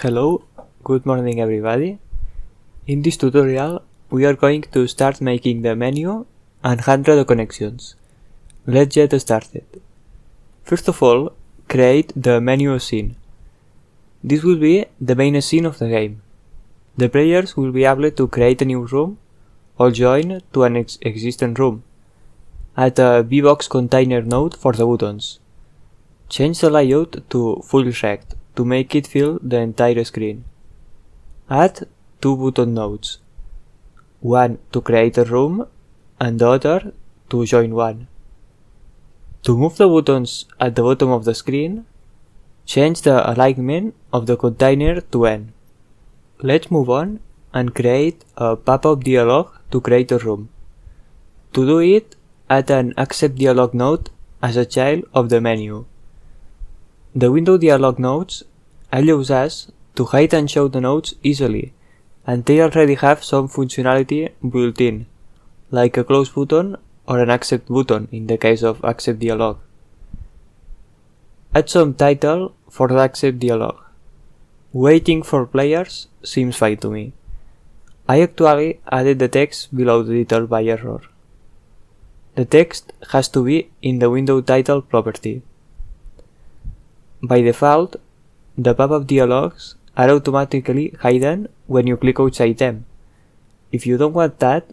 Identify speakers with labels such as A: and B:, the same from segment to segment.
A: Hello, good morning everybody. In this tutorial, we are going to start making the menu and handle the connections. Let's get started. First of all, create the menu scene. This will be the main scene of the game. The players will be able to create a new room or join to an existing room. Add a VBox container node for the buttons. Change the layout to full rect to make it fill the entire screen. Add two button nodes, one to create a room and the other to join one. To move the buttons at the bottom of the screen, change the alignment of the container to N. Let's move on and create a pop-up dialog to create a room. To do it, add an accept dialog node as a child of the menu. The window dialog nodes allows us to hide and show the nodes easily, and they already have some functionality built in, like a close button or an accept button in the case of accept dialog. Add some title for the accept dialog. Waiting for players seems fine to me. I actually added the text below the title by error. The text has to be in the window title property. By default, the pop-up dialogs are automatically hidden when you click outside them. If you don't want that,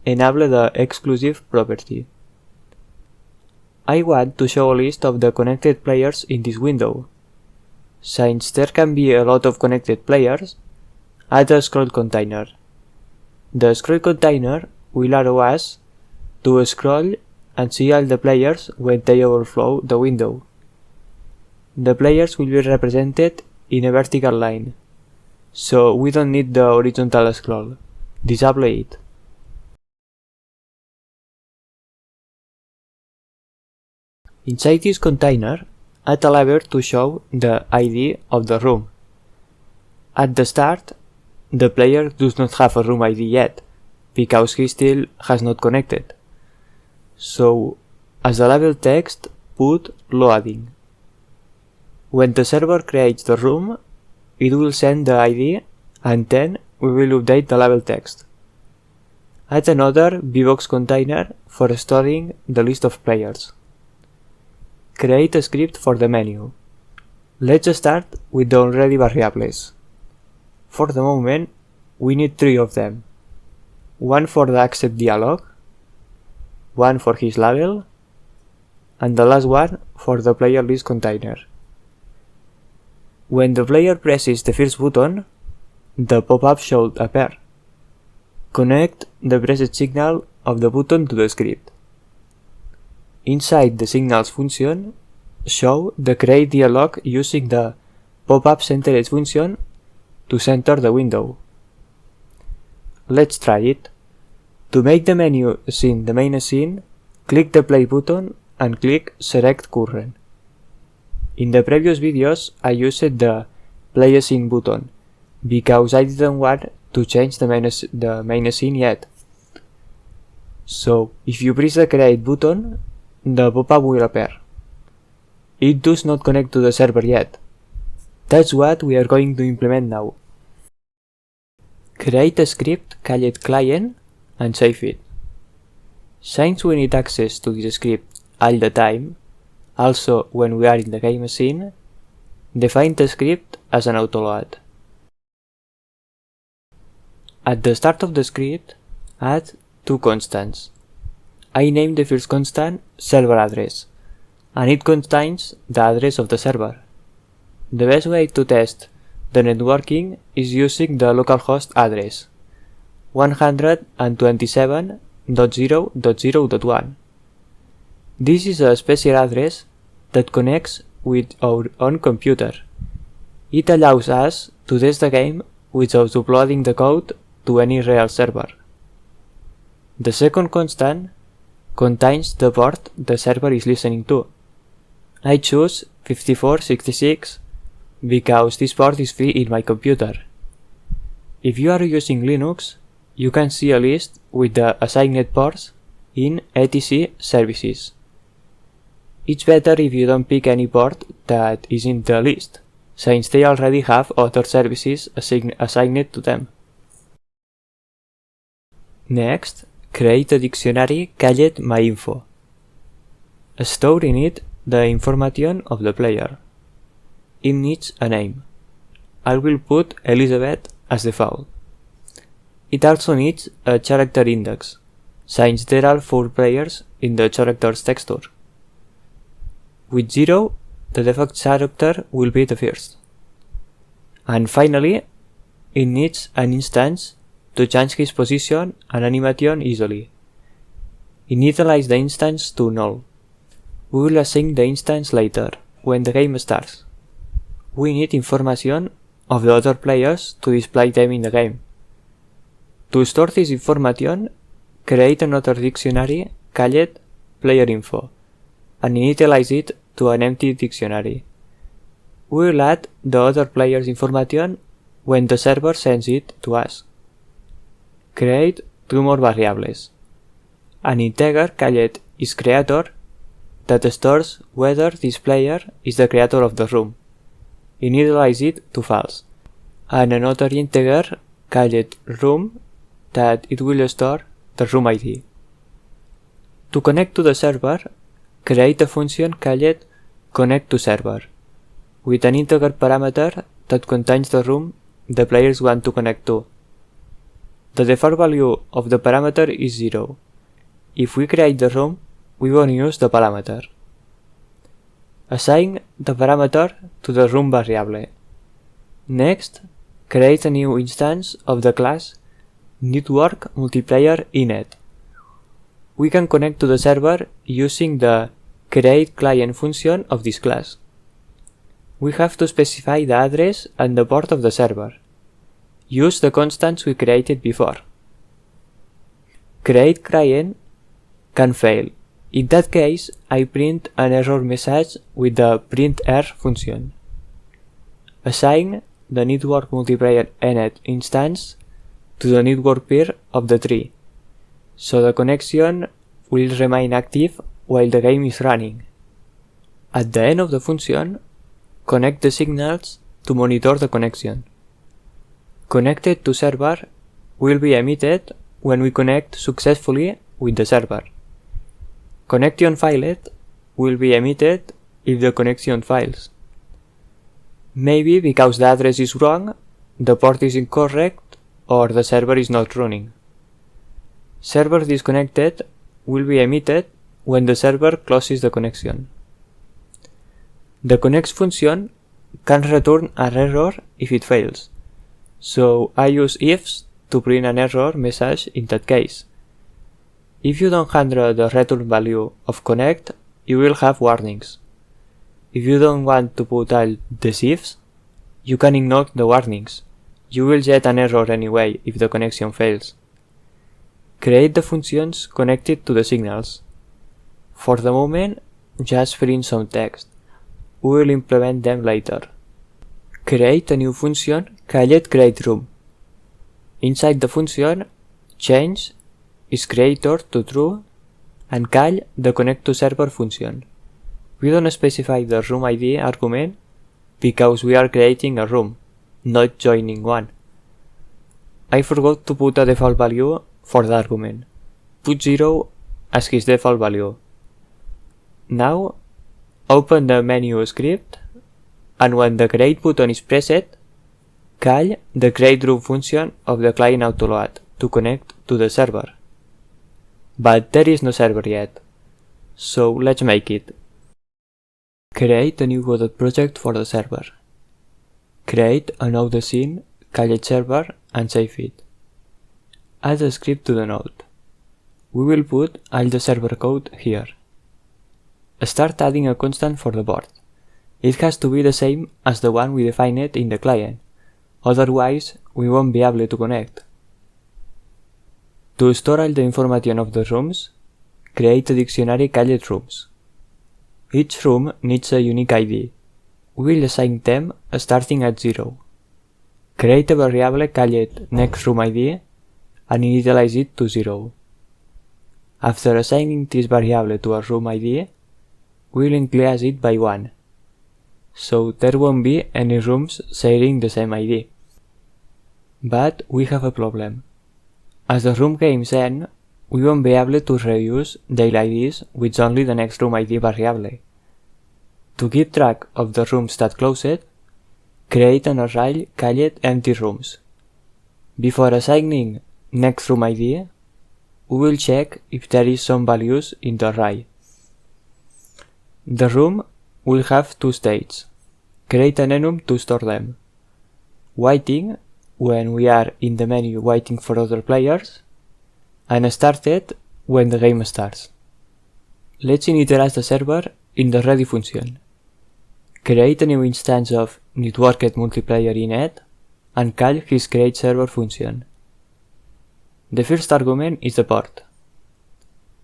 A: enable the exclusive property. I want to show a list of the connected players in this window. Since there can be a lot of connected players, add a scroll container. The scroll container will allow us to scroll and see all the players when they overflow the window. The players will be represented in a vertical line, so we don't need the horizontal scroll. Disable it. Inside this container, add a lever to show the ID of the room. At the start, the player does not have a room ID yet, because he still has not connected. So, as the label text, put loading. When the server creates the room, it will send the ID and then we will update the label text. Add another VBox container for storing the list of players. Create a script for the menu. Let's start with the already variables. For the moment, we need 3 of them. One for the accept dialog, one for his label, and the last one for the player list container. When the player presses the first button, the pop-up should appear. Connect the pressed signal of the button to the script. Inside the signals function, show the create dialog using the pop-up centered function to center the window. Let's try it. To make the menu scene the main scene, click the play button and click select current. In the previous videos, I used the play scene button, because I didn't want to change the main scene yet. So, if you press the create button, the pop-up will appear. It does not connect to the server yet. That's what we are going to implement now. Create a script called client and save it. Since we need access to this script all the time, also when we are in the game scene, define the script as an autoload. At the start of the script, add 2 constants. I named the first constant server address, and it contains the address of the server. The best way to test the networking is using the localhost address 127.0.0.1. This is a special address that connects with our own computer. It allows us to test the game without uploading the code to any real server. The second constant contains the port the server is listening to. I choose 5466 because this port is free in my computer. If you are using Linux, you can see a list with the assigned ports in etc services. It's better if you don't pick any port that is in the list, since they already have other services assigned to them. Next, create a dictionary called myinfo. Store in it the information of the player. It needs a name. I will put Elizabeth as default. It also needs a character index, since there are 4 players in the characters texture. With 0, the default character will be the first. And finally, it needs an instance to change his position and animation easily. Initialize the instance to null. We will assign the instance later, when the game starts. We need information of the other players to display them in the game. To store this information, create another dictionary called playerinfo and initialize it to an empty dictionary. We will add the other player's information when the server sends it to us. Create 2 more variables. An integer called isCreator that stores whether this player is the creator of the room. Initialize it to false. And another integer called room that it will store the room ID. To connect to the server, create a function called connectToServer with an integer parameter that contains the room the players want to connect to. The default value of the parameter is 0. If we create the room, we won't use the parameter. Assign the parameter to the room variable. Next, create a new instance of the class Network Multiplayer Init. We can connect to the server using the createClient function of this class. We have to specify the address and the port of the server. Use the constants we created before. createClient can fail. In that case, I print an error message with the printr function. Assign the Network Multiplayer Init instance to the network peer of the tree, so the connection will remain active while the game is running. At the end of the function, connect the signals to monitor the connection. connectToServer will be emitted when we connect successfully with the server. Connection failed will be emitted if the connection fails. Maybe because the address is wrong, the port is incorrect, or the server is not running. Server disconnected will be emitted when the server closes the connection. The connect function can return an error if it fails, so I use ifs to print an error message in that case. If you don't handle the return value of connect, you will have warnings. If you don't want to put all these ifs, you can ignore the warnings. You will get an error anyway if the connection fails. Create the functions connected to the signals. For the moment, just print some text. We will implement them later. Create a new function called createRoom. Inside the function, change isCreator to true and call the connectToServer function. We don't specify the room ID argument because we are creating a room, not joining one. I forgot to put a default value for the argument. Put 0 as his default value. Now, open the menu script, and when the create button is pressed, call the createRoom function of the client autoload to connect to the server. But there is no server yet, so let's make it. Create a new Godot project for the server. Create a node scene called server and save it. Add a script to the node. We will put all the server code here. Start adding a constant for the port. It has to be the same as the one we defined in the client, otherwise we won't be able to connect. To store all the information of the rooms, create a dictionary called rooms. Each room needs a unique ID. We will assign them starting at 0. Create a variable called nextRoomID and initialize it to 0. After assigning this variable to a room ID, we will increase it by 1. so there won't be any rooms sharing the same ID. But we have a problem. As the room games end, we won't be able to reuse their IDs with only the next room ID variable. To keep track of the rooms that closed, create an array called empty rooms. Before assigning next room ID, we will check if there is some values in the array. The room will have two states. Create an enum to store them. Waiting, when we are in the menu waiting for other players, and started when the game starts. Let's initialize the server in the ready function. Create a new instance of networked multiplayer init and call his create server function. The first argument is the port.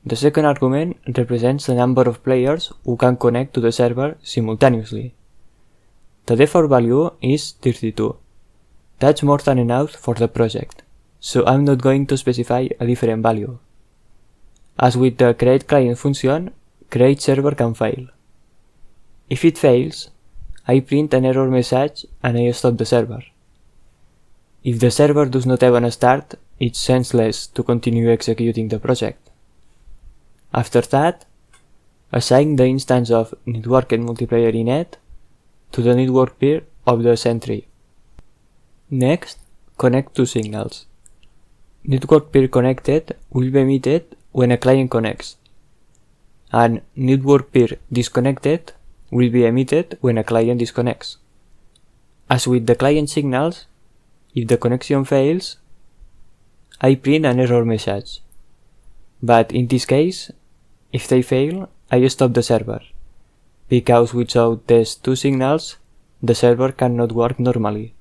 A: The second argument represents the number of players who can connect to the server simultaneously. The default value is 32. That's more than enough for the project, so I'm not going to specify a different value. As with the create client function, create server can fail. If it fails, I print an error message and I stop the server. If the server does not even start, it's senseless to continue executing the project. After that, assign the instance of networked multiplayer init to the network peer of the sentry. Next, connect two signals. Network peer connected will be emitted when a client connects, and network peer disconnected will be emitted when a client disconnects. As with the client signals, if the connection fails, I print an error message. But in this case, if they fail, I stop the server, because without these two signals, the server cannot work normally.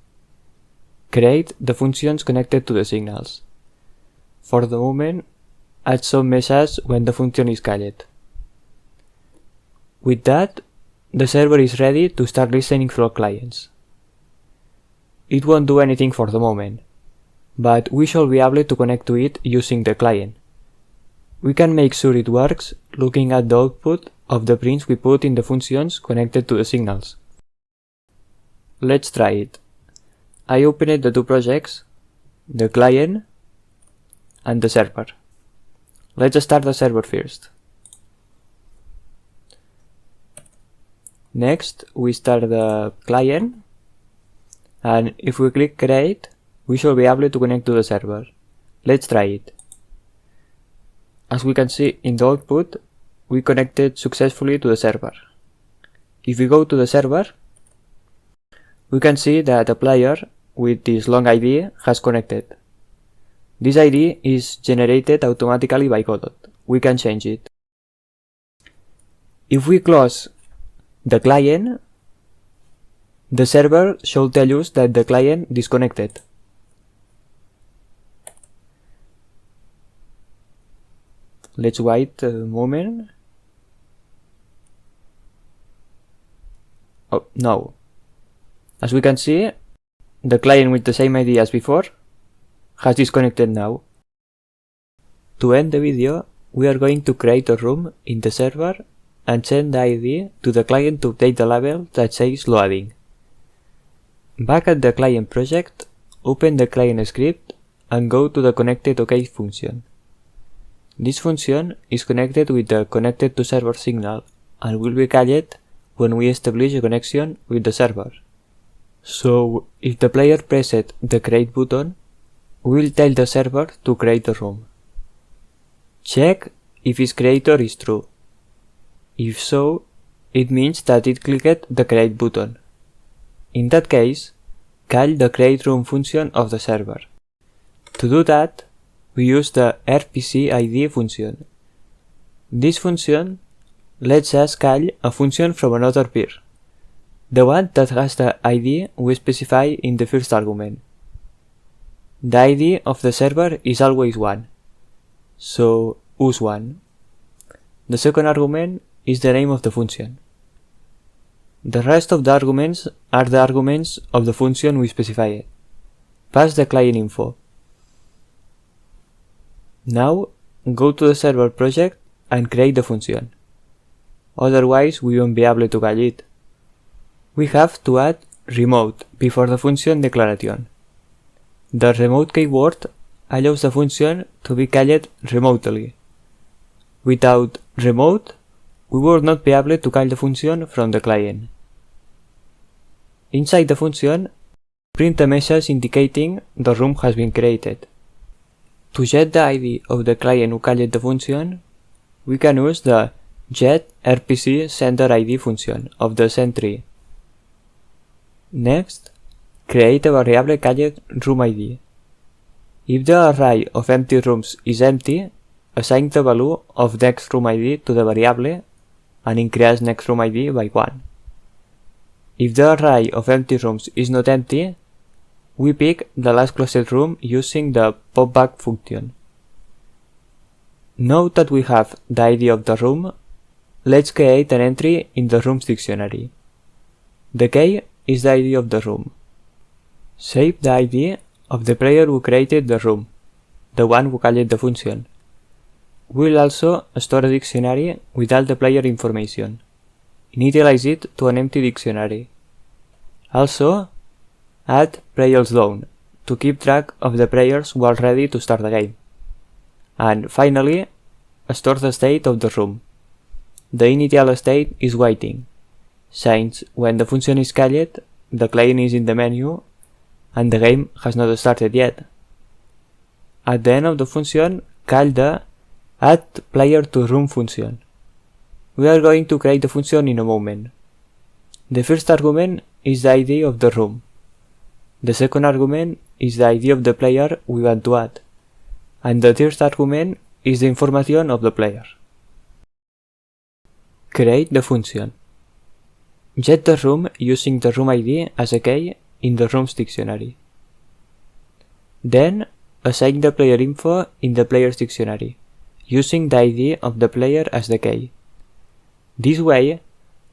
A: Create the functions connected to the signals. For the moment, add some message when the function is called. With that, the server is ready to start listening from clients. It won't do anything for the moment, but we shall be able to connect to it using the client. We can make sure it works looking at the output of the prints we put in the functions connected to the signals. Let's try it. I opened the two projects, the client and the server. Let's start the server first. Next, we start the client, and if we click create, we shall be able to connect to the server. Let's try it. As we can see in the output, we connected successfully to the server. If we go to the server, we can see that a player with this long ID has connected. This ID is generated automatically by Godot. We can change it. If we close the client, the server should tell us that the client disconnected. Let's wait a moment. Oh, no. As we can see, the client with the same ID as before has disconnected now. To end the video, we are going to create a room in the server and send the ID to the client to update the label that says loading. Back at the client project, open the client script and go to the connected OK function. This function is connected with the connected to server signal and will be called when we establish a connection with the server. So, if the player pressed the create button, we will tell the server to create a room. Check if its creator is true. If so, it means that it clicked the create button. In that case, call the create room function of the server. To do that, we use the rpc-id function. This function lets us call a function from another peer, the one that has the ID we specify in the first argument. The ID of the server is always 1, so us1. The second argument is the name of the function. The rest of the arguments are the arguments of the function we specified. Pass the client info. Now, go to the server project and create the function. Otherwise, we won't be able to call it. we have to add remote before the function declaration. The remote keyword allows the function to be called remotely. Without remote, we will not be able to call the function from the client. Inside the function, print a message indicating the room has been created. To get the ID of the client who called the function, we can use the getRPCSenderID function of the send-tree. Next, create a variable called roomID. If the array of empty rooms is empty, assign the value of next roomID to the variable and increase next roomID by 1. If the array of empty rooms is not empty, we pick the last closest room using the popback function. Now that we have the ID of the room, let's create an entry in the rooms dictionary. The key is the ID of the room. Save the ID of the player who created the room, the one who called the function. We'll also store a dictionary with all the player information. Initialize it to an empty dictionary. Also, add players down to keep track of the players who are ready to start the game. And finally, store the state of the room. The initial state is waiting, since when the function is called, the client is in the menu and the game has not started yet. At the end of the function, call the addPlayerToRoom function. We are going to create the function in a moment. The first argument is the ID of the room. The second argument is the ID of the player we want to add. And the third argument is the information of the player. Create the function. Get the room using the room ID as a key in the rooms dictionary. Then, assign the player info in the players dictionary, using the ID of the player as the key. This way,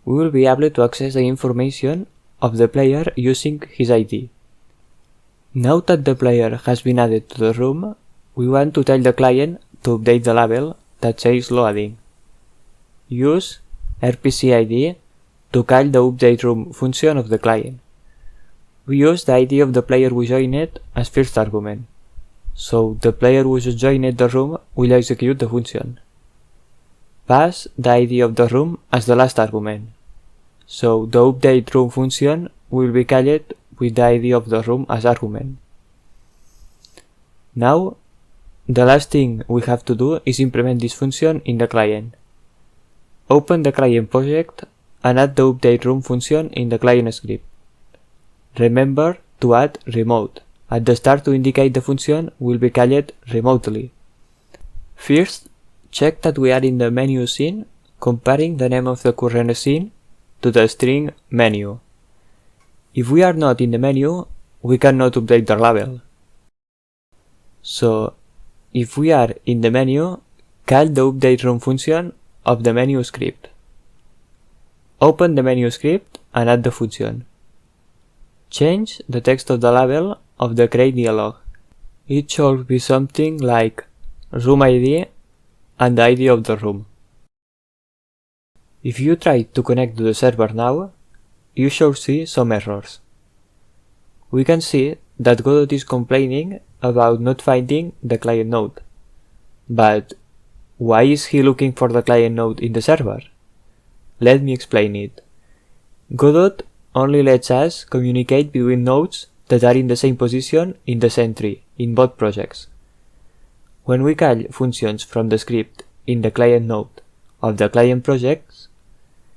A: we will be able to access the information of the player using his ID. Now that the player has been added to the room, we want to tell the client to update the label that says loading. Use RPCID to call the update room function of the client. We use the ID of the player who joined as first argument, so the player who just joined the room will execute the function. Pass the ID of the room as the last argument, so the update room function will be called with the ID of the room as argument. Now, the last thing we have to do is implement this function in the client. Open the client project and add the update room function in the client script. Remember to add remote at the start to indicate the function will be called remotely. First, check that we are in the menu scene, comparing the name of the current scene to the string menu. If we are not in the menu, we cannot update the label. So, if we are in the menu, call the update room function of the menu script. Open the menu script and add the function. Change the text of the label of the create dialog. It should be something like room ID and the ID of the room. If you try to connect to the server now, you should see some errors. We can see that Godot is complaining about not finding the client node. But why is he looking for the client node in the server? Let me explain it. Godot only lets us communicate between nodes that are in the same position in the send-tree in both projects. When we call functions from the script in the client node of the client projects,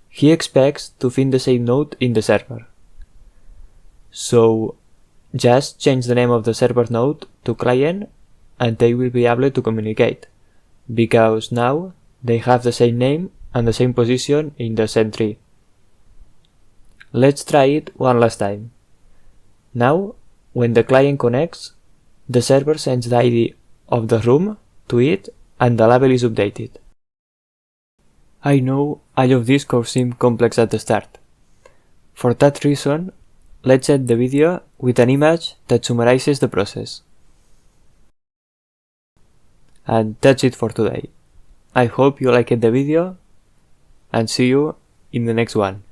A: he expects to find the same node in the server. So, just change the name of the server node to client and they will be able to communicate, because now they have the same name and the same position in the send-tree. Let's try it one last time. Now, when the client connects, the server sends the ID of the room to it and the label is updated. I know all of this could seem complex at the start. For that reason, let's end the video with an image that summarizes the process. And that's it for today. I hope you liked the video and see you in the next one.